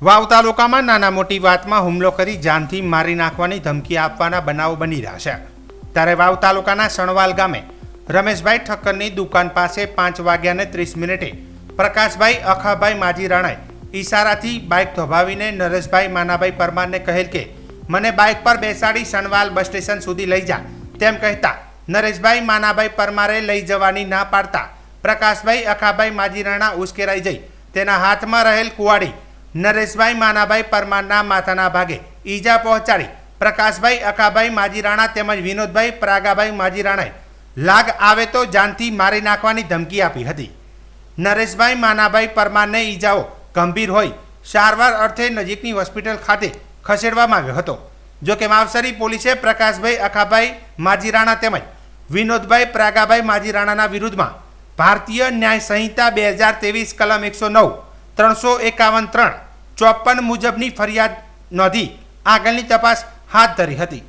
વાવ તાલુકામાં નાના મોટી વાતમાં હુમલો કરી જાનથી મારી નાખવાની ધમકી આપવાના બનાવો બની રહ્યા છે। ત્યારે વાવ તાલુકાના સણવાલ ગામે રમેશભાઈ ઠક્કરની દુકાન પાસે 5:30 પ્રકાશભાઈ અખાભાઈ માજી રાણાએ ઈશારાથી બાઇક ધોભાવીને નરેશભાઈ માનાભાઈ પરમારને કહેલ કે મને બાઇક પર બેસાડી સણવાલ બસ સ્ટેશન સુધી લઈ જા તેમ કહેતા નરેશભાઈ માનાભાઈ પરમારે લઈ જવાની ના પાડતા પ્રકાશભાઈ અખાભાઈ માજી રાણા ઉશ્કેરાઈ જઈ તેના હાથમાં રહેલ કુવાડી નરેશભાઈ માનાભાઈ પરમારના માથાના ભાગે ઈજા પહોંચાડી પ્રકાશભાઈ અખાભાઈ માજી રાણા તેમજ વિનોદભાઈ પ્રાગાભાઈ માજી રાણાએ લાગ આવે તો જાનથી મારી નાખવાની ધમકી આપી હતી। નરેશભાઈ માનાભાઈ પરમારને ઈજાઓ ગંભીર હોય સારવાર અર્થે નજીકની હોસ્પિટલ ખાતે ખસેડવામાં આવ્યો હતો। જો કે માવસરી પોલીસે પ્રકાશભાઈ અખાભાઈ માજી રાણા તેમજ વિનોદભાઈ પ્રાગાભાઈ માજી રાણાના વિરુદ્ધમાં ભારતીય ન્યાય સંહિતા 2023 કલમ 109, 351, 354 મુજબની ફરિયાદ નોંધી આગળની તપાસ હાથ ધરી હતી।